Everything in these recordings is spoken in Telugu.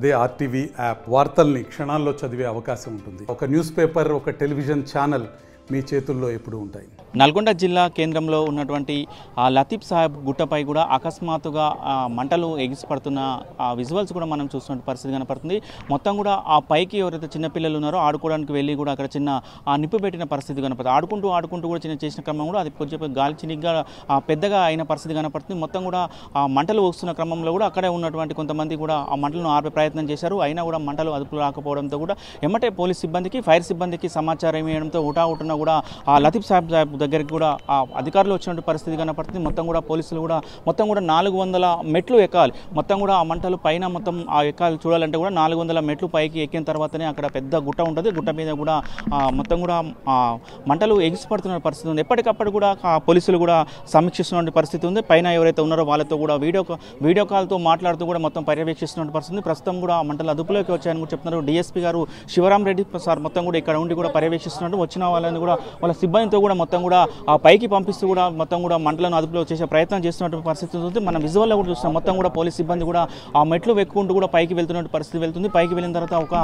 అదే ఆర్టీవీ యాప్ వార్తల్ని క్షణాల్లో చదివే అవకాశం ఉంటుంది. ఒక న్యూస్ పేపర్, ఒక టెలివిజన్ ఛానల్ మీ చేతుల్లో ఎప్పుడూ ఉంటాయి. నల్గొండ జిల్లా కేంద్రంలో ఉన్నటువంటి లతీఫ్ సాహెబ్ గుట్టపై కూడా అకస్మాత్తుగా మంటలు ఎగిసిపడుతున్న విజువల్స్ కూడా మనం చూస్తున్న పరిస్థితి కనపడుతుంది. మొత్తం కూడా ఆ పైకి ఎవరైతే చిన్నపిల్లలు ఉన్నారో ఆడుకోవడానికి వెళ్ళి కూడా అక్కడ చిన్న నిప్పు పెట్టిన పరిస్థితి కనపడుతుంది. ఆడుకుంటూ కూడా చిన్న చేసిన క్రమం కూడా అది కొంచెం గాలి చినిగ్గా పెద్దగా అయిన పరిస్థితి కనపడుతుంది. మొత్తం కూడా మంటలు వస్తున్న క్రమంలో కూడా అక్కడే ఉన్నటువంటి కొంతమంది కూడా ఆ మంటలను ఆపే ప్రయత్నం చేశారు. అయినా కూడా మంటలు అదుపులో రాకపోవడంతో కూడా ఎమ్మటే పోలీస్ సిబ్బందికి, ఫైర్ సిబ్బందికి సమాచారం ఇవ్వడంతో హుటాహుటిన కూడా ఆ లతీఫ్ సాహెబ్ దగ్గరికి కూడా ఆ అధికారులు వచ్చినటువంటి పరిస్థితి కనపడుతుంది. మొత్తం కూడా పోలీసులు కూడా మొత్తం కూడా 400 మెట్లు ఎక్కాలి. మొత్తం కూడా ఆ మంటలు పైన మొత్తం ఆ ఎక్కాలి చూడాలంటే కూడా 400 మెట్లు పైకి ఎక్కిన తర్వాతనే అక్కడ పెద్ద గుట్ట ఉంటుంది. గుట్ట మీద కూడా మొత్తం కూడా మంటలు ఎగిసిపడుతున్న పరిస్థితి ఉంది. ఎప్పటికప్పుడు కూడా పోలీసులు కూడా సమీక్షిస్తున్న పరిస్థితి ఉంది. పైన ఎవరైతే ఉన్నారో వాళ్ళతో కూడా వీడియో కాల్తో మాట్లాడుతూ కూడా మొత్తం పర్యవేక్షిస్తున్న పరిస్థితి. ప్రస్తుతం కూడా ఆ మంటలు అదుపులోకి వచ్చాయని కూడా చెప్తున్నారు. డిఎస్పీ గారు శివరాం రెడ్డి సార్ మొత్తం కూడా ఇక్కడ ఉండి కూడా పర్యవేక్షిస్తున్నట్టు వచ్చిన వాళ్ళని కూడా వాళ్ళ సిబ్బందితో కూడా మొత్తం కూడా ఆ పైకి పంపిస్తూ కూడా మొత్తం కూడా మంటలను అదుపులో చేసే ప్రయత్నం చేస్తున్నటువంటి పరిస్థితి ఉంది. మనం విజువల్లో కూడా చూస్తున్నాం. మొత్తం కూడా పోలీస్ సిబ్బంది కూడా ఆ మెట్లు వెక్కుంటూ కూడా పైకి వెళ్తున్న పరిస్థితి వెళ్తుంది. పైకి వెళ్ళిన తర్వాత ఒక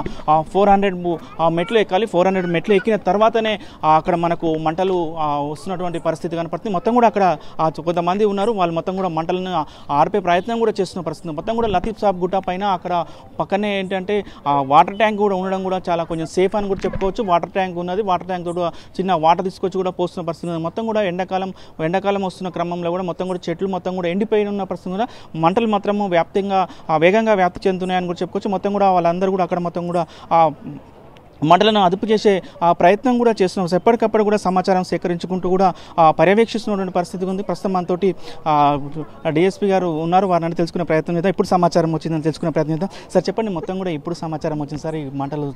400 మెట్లు ఎక్కాలి. 400 మెట్లు ఎక్కిన తర్వాతనే అక్కడ మనకు మంటలు వస్తున్నటువంటి పరిస్థితి కనపడుతుంది. మొత్తం కూడా అక్కడ కొంతమంది ఉన్నారు. వాళ్ళు మొత్తం కూడా మంటలను ఆర్పే ప్రయత్నం కూడా చేస్తున్న పరిస్థితి. మొత్తం కూడా లతీఫ్ సాబ్ గుట్ట పైన అక్కడ పక్కనే ఏంటంటే వాటర్ ట్యాంక్ కూడా ఉండడం కూడా చాలా కొంచెం సేఫ్ అని కూడా చెప్పుకోవచ్చు. వాటర్ ట్యాంక్ ఉన్నది. వాటర్ ట్యాంక్ తోటి చిన్న వాటర్ తీసుకొచ్చి కూడా పోస్తున్న పరిస్థితి. మొత్తం కూడా ఎండాకాలం వస్తున్న క్రమంలో కూడా మొత్తం కూడా చెట్లు మొత్తం కూడా ఎండిపోయిన ఉన్న పరిస్థితి కూడా మంటలు మాత్రము వేగంగా వ్యాప్తి చెందుతున్నాయని కూడా చెప్పుకోవచ్చు. మొత్తం కూడా వాళ్ళందరూ కూడా అక్కడ మొత్తం కూడా మంటలను అదుపు చేసే ప్రయత్నం కూడా చేస్తున్నాం. ఎప్పటికప్పుడు కూడా సమాచారం సేకరించుకుంటూ కూడా పర్యవేక్షిస్తున్నటువంటి పరిస్థితి ఉంది. ప్రస్తుతం మనతోటి డిఎస్పీ గారు ఉన్నారు. వారిని తెలుసుకునే ప్రయత్నం చేద్దాం. ఇప్పుడు సమాచారం వచ్చిందని తెలుసుకునే ప్రయత్నం చేద్దాం. సార్ చెప్పండి, మొత్తం కూడా ఇప్పుడు సమాచారం వచ్చింది సార్ ఈ మంటలు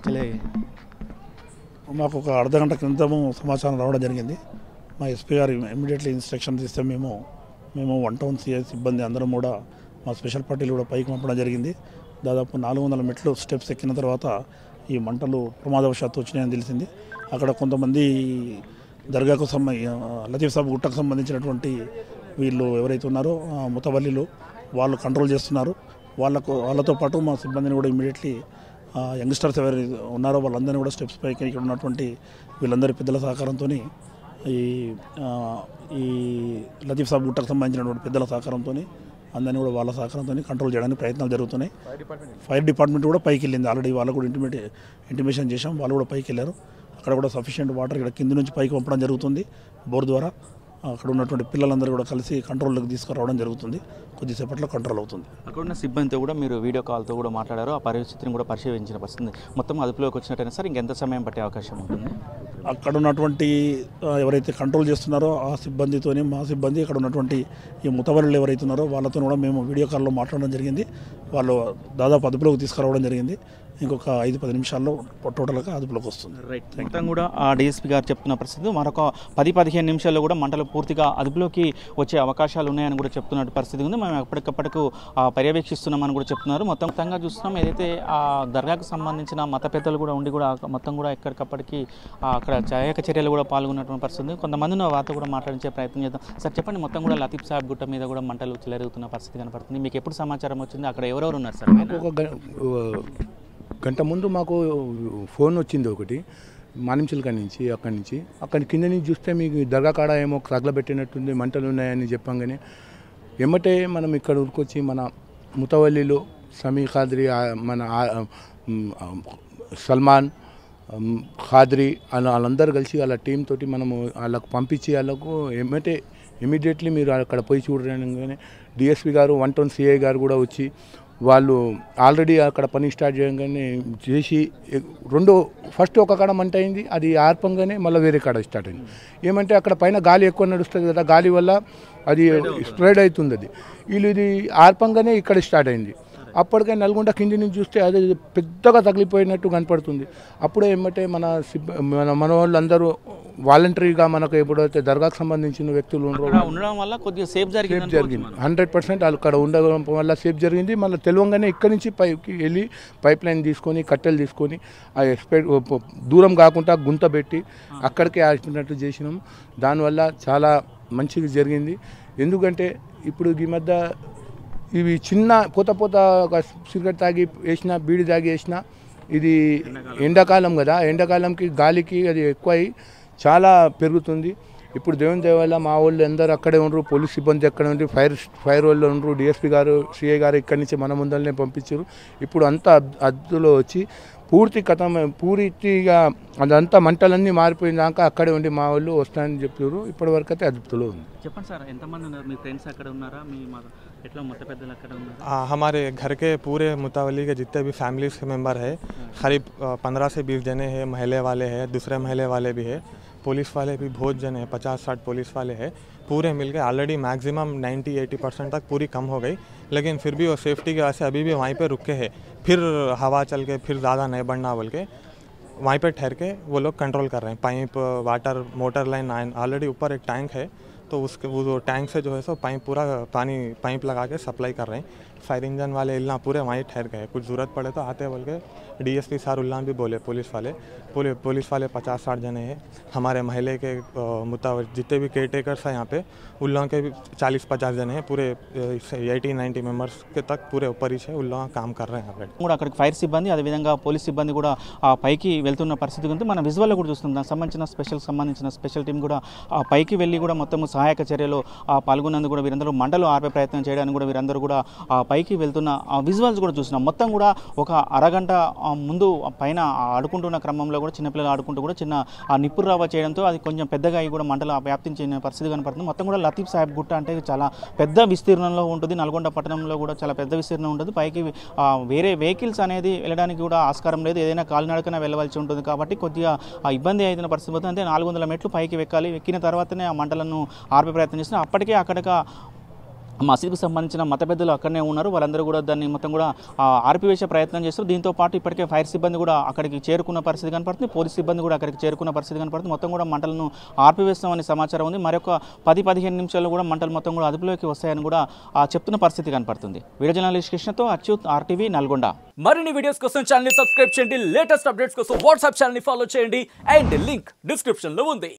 మాకు ఒక అర్ధగంట క్రితము సమాచారం రావడం జరిగింది. మా ఎస్పీ గారు ఇమీడియట్లీ ఇన్స్ట్రక్షన్స్ ఇస్తే మేము 1 టౌన్ సిఐ సిబ్బంది అందరం కూడా మా స్పెషల్ పార్టీలు కూడా పైకి పంపడం జరిగింది. దాదాపు 400 మెట్లు స్టెప్స్ ఎక్కిన తర్వాత ఈ మంటలు ప్రమాదవశాత్తు వచ్చినాయని తెలిసింది. అక్కడ కొంతమంది దర్గాకు లతీఫ్ సాబ్ గుట్టకు సంబంధించినటువంటి వీళ్ళు ఎవరైతే ఉన్నారో ముతవల్లీలు వాళ్ళు కంట్రోల్ చేస్తున్నారు. వాళ్ళతో పాటు మా సిబ్బందిని కూడా ఇమీడియట్లీ యంగ్స్టర్స్ ఎవరు ఉన్నారో వాళ్ళందరినీ కూడా స్టెప్స్ పైకి ఇక్కడ ఉన్నటువంటి వీళ్ళందరి పెద్దల సహకారంతో ఈ లతీఫ్ సాబ్ గుట్టకు సంబంధించినటువంటి పెద్దల సహకారంతో అందరినీ కూడా వాళ్ళ సహకారంతో కంట్రోల్ చేయడానికి ప్రయత్నాలు జరుగుతున్నాయి. ఫైర్ డిపార్ట్మెంట్ కూడా పైకి వెళ్ళింది. ఆల్రెడీ వాళ్ళకు కూడా ఇంటిమేషన్ చేశాం. వాళ్ళు కూడా పైకి వెళ్ళారు. అక్కడ కూడా సఫిషియెంట్ వాటర్ ఇక్కడ కింద నుంచి పైకి పంపడం జరుగుతుంది బోర్ ద్వారా. అక్కడ ఉన్నటువంటి పిల్లలందరూ కూడా కలిసి కంట్రోల్లోకి తీసుకురావడం జరుగుతుంది. కొద్దిసేపట్లో కంట్రోల్ అవుతుంది. అక్కడ ఉన్న సిబ్బందితో కూడా మీరు వీడియో కాల్తో కూడా మాట్లాడారు. ఆ పరిస్థితిని కూడా పరిశీలించిన పరిస్థితి మొత్తం అదుపులోకి వచ్చినట్టయినా సార్ ఇంకెంత సమయం పట్టే అవకాశం ఉంటుంది? అక్కడ ఉన్నటువంటి ఎవరైతే కంట్రోల్ చేస్తున్నారో ఆ సిబ్బందితోనే మా సిబ్బంది ఇక్కడ ఉన్నటువంటి ఈ ముతవల్లులు ఎవరైతే ఉన్నారో వాళ్ళతో కూడా మేము వీడియో కాల్లో మాట్లాడడం జరిగింది. వాళ్ళు దాదాపు అదుపులోకి తీసుకురావడం జరిగింది. ఇంకొక 5-10 నిమిషాల్లో టోటల్గా అదుపులోకి వస్తుంది. రైట్. మొత్తం కూడా ఆ డిఎస్పీ గారు చెప్తున్న పరిస్థితి మరొక 10-15 నిమిషాల్లో కూడా మంటలు పూర్తిగా అదుపులోకి వచ్చే అవకాశాలు ఉన్నాయని కూడా చెప్తున్న పరిస్థితి ఉంది. మేము ఎప్పటికప్పటికు పర్యవేక్షిస్తున్నామని కూడా చెప్తున్నారు. మొత్తంగా చూస్తున్నాం. ఏదైతే ఆ దర్గాకు సంబంధించిన మత పెద్దలు కూడా ఉండి కూడా మొత్తం కూడా ఎక్కడికప్పటికి అక్కడ సహాయక చర్యలు కూడా పాల్గొన్నటువంటి పరిస్థితి. కొంతమంది వారితో కూడా మాట్లాడించే ప్రయత్నం చేద్దాం. సార్ చెప్పండి, మొత్తం కూడా లతీఫ్ సాహెబ్ గుట్ట మీద కూడా మంటలు చెలరేగుతున్న పరిస్థితి కనపడుతుంది. మీకు ఎప్పుడు సమాచారం వచ్చింది? అక్కడ ఎవరెవరు ఉన్నారు సార్? గంట ముందు మాకు ఫోన్ వచ్చింది ఒకటి మానించిల్క నుంచి. అక్కడి కింద నుంచి చూస్తే మీకు దర్గా కాడ ఏమో తగలబెట్టినట్టుంది, మంటలు ఉన్నాయని చెప్పంగానే ఎమ్మటే మనం ఇక్కడ ఉరికొచ్చి మన ముతవల్లీలు సమీ ఖాద్రి, మన సల్మాన్ ఖాద్రి వాళ్ళందరూ కలిసి వాళ్ళ టీం తోటి మనము వాళ్ళకు పంపించి వాళ్ళకు ఇమీడియట్లీ మీరు అక్కడ పోయి చూడగానే డిఎస్పీ గారు 1 టౌన్ సిఐ గారు కూడా వచ్చి వాళ్ళు ఆల్రెడీ అక్కడ పని స్టార్ట్ చేయగానే చేసి ఫస్ట్ ఒక కాడ మంట అయింది. అది ఆర్పంగానే మళ్ళీ వేరే కాడ స్టార్ట్ అయింది. ఏమంటే అక్కడ పైన గాలి ఎక్కువ నడుస్తుంది కదా, గాలి వల్ల అది స్ప్రెడ్ అవుతుంది. అది వీళ్ళు ఇది ఆర్పంగానే ఇక్కడ స్టార్ట్ అయింది. అప్పటికే నల్గొండ కింది నుంచి చూస్తే అది పెద్దగా తగిలిపోయినట్టు కనపడుతుంది. అప్పుడే ఏమంటే మన వాళ్ళందరూ వాలంటరీగా మనకు ఎప్పుడైతే దర్గాకు సంబంధించిన వ్యక్తులు ఉండడం వల్ల కొద్దిగా సేఫ్ జరిగింది. 100% అక్కడ ఉండడం వల్ల సేఫ్ జరిగింది. మళ్ళీ తెలియంగానే ఇక్కడి నుంచి పైకి వెళ్ళి పైప్ లైన్ తీసుకొని కట్టెలు తీసుకొని దూరం కాకుండా గుంత పెట్టి అక్కడికే ఆడినట్టు చేసినాం. దానివల్ల చాలా మంచిగా జరిగింది. ఎందుకంటే ఇప్పుడు ఈ మధ్య ఇవి చిన్న పోత ఒక సిగరెట్ తాగి వేసిన బీడి తాగి వేసిన ఇది ఎండాకాలం కదా, ఎండాకాలంకి గాలికి అది ఎక్కువై చాలా పెరుగుతుంది. ఇప్పుడు దేవుని దయ వల్ల మా వాళ్ళు అందరూ అక్కడే ఉండరు, పోలీస్ సిబ్బంది అక్కడే ఉండి ఫైర్ వాళ్ళు ఉండరు, డిఎస్పీ గారు సిఐ గారు ఇక్కడి నుంచి మన ముందరనే పంపించారు. ఇప్పుడు అంతా అద్దులో వచ్చి పూర్తిగా అదంతా మంటలన్నీ మారిపోయినాక అక్కడే ఉండి మా వాళ్ళు వస్తాయని చెప్పారు. ఇప్పటివరకు అయితే అదుపులో ఉంది. చెప్పండి సార్, ఎంతమంది ఉన్నారు? మీ ఫ్రెండ్స్ అక్కడ ఉన్నారా? మీ ఎట్లా మొత్తం పెద్దలు అక్కడ ఉన్నారు? हमारे घर के पूरे मुतावली के जितने भी फैमिलीज के मेंबर है करीब 15 से 20 जने हैं, महल्ले वाले हैं, दूसरे महल्ले वाले भी है, पुलिस वाले भी बहुत जने हैं, 50-60 पुलिस वाले हैं, पूरे मिलके ऑलरेडी मैक्सिमम 90-80% तक पूरी कम हो गई. लेकिन फिर भी वो सेफ्टी की वजह से अभी भी वहीं पे रुके हैं. फिर हवा चल के फिर ज़्यादा नहीं बढ़ना बोल के वहीं पे ठहर के वो लोग कंट्रोल कर रहे हैं. Pipe water motor line already ऊपर एक टैंक है, तो उसके वो टैंक से जो है सो पाइप पूरा पाइप लगा के सप्लाई कर रहे हैं. फायर इंजन वाले इल्ला पूरे वहीं ठहर गए, कुछ ज़रूरत पड़े तो आते बोल के डीएसपी सार उल्ला भी बोले. पुलिस वाले 50-60 जने हैं. हमारे महल्ले के मुताबिक जितने भी केयर टेकर्स हैं यहाँ पे उन लोगों के भी 40-50 जने हैं. पूरे 80-90 मेंबर्स के तक पूरे ऊपर ही है, उन लोग काम कर रहे हैं यहाँ पे. కూడా అక్కడికి ఫైర్ సిబ్బంది అదేవిధంగా పోలీస్ సిబ్బంది కూడా ఆ పైకి వెళ్తున్న పరిస్థితి గురించి మనం విజువల్లో కూడా చూస్తున్నాం. దానికి సంబంధించిన స్పెషల్ టీం కూడా ఆ పైకి వెళ్ళి కూడా మొత్తం సహాయక చర్యలో పాల్గొన్నందుకు కూడా వీరందరూ మంటలు ఆర్పే ప్రయత్నం చేయడానికి కూడా వీరందరూ కూడా ఆ పైకి వెళ్తున్న ఆ విజువల్స్ కూడా చూస్తున్నాం. మొత్తం కూడా ఒక అరగంట ముందు పైన ఆడుకుంటున్న క్రమంలో కూడా చిన్నపిల్లలు ఆడుకుంటూ కూడా చిన్న ఆ నిప్పురు రవ్వ చేయడంతో అది కొంచెం పెద్దగా అయ్యి కూడా మంటలు వ్యాప్తించిన పరిస్థితి కనపడుతుంది. మొత్తం కూడా లతీఫ్ సాహెబ్ గుట్ట అంటే చాలా పెద్ద విస్తీర్ణంలో ఉంటుంది. నల్గొండ పట్టణంలో కూడా చాలా పెద్ద విస్తీర్ణం ఉంటుంది. పైకి వేరే వెహికల్స్ అనేది వెళ్ళడానికి కూడా ఆస్కారం లేదు, ఏదైనా కాలినడకన వెళ్ళవలసి ఉంటుంది. కాబట్టి కొద్దిగా ఇబ్బంది అయిన పరిస్థితి పోతుంది. అంటే 400 మెట్లు పైకి ఎక్కాలి. ఎక్కిన తర్వాతనే ఆ మంటలను ఆర్పే ప్రయత్నం చేస్తున్నారు. అప్పటికే అక్కడికి మసీదుకు సంబంధించిన మత పెద్దలు అక్కడనే ఉన్నారు. వాళ్ళందరూ కూడా దాన్ని మొత్తం కూడా ఆర్పివేసే ప్రయత్నం చేస్తారు. దీంతో పాటు ఇప్పటికే ఫైర్ సిబ్బంది కూడా అక్కడికి చేరుకున్న పరిస్థితి కనపడుతుంది. పోలీస్ సిబ్బంది కూడా అక్కడికి చేరుకున్న పరిస్థితి కనపడుతుంది. మొత్తం కూడా మంటలను ఆర్పివేస్తామని సమాచారం ఉంది. మరొక 10-15 నిమిషాల్లో కూడా మంటలు మొత్తం కూడా అదుపులోకి వస్తాయని కూడా చెప్తున్న పరిస్థితి కనపడుతుంది. వీడియో జర్నలిస్ట్ కృష్ణతో అచ్యుత్, ఆర్టీవీ, నల్గొండ. మరిన్ని వీడియోస్ కోసం ఛానల్ ని సబ్స్క్రైబ్ చేయండి, లేటెస్ట్ అప్డేట్స్ కోసం వాట్సాప్ ఛానల్ ని ఫాలో చేయండి, అండ్ లింక్ డిస్క్రిప్షన్ లో ఉంది.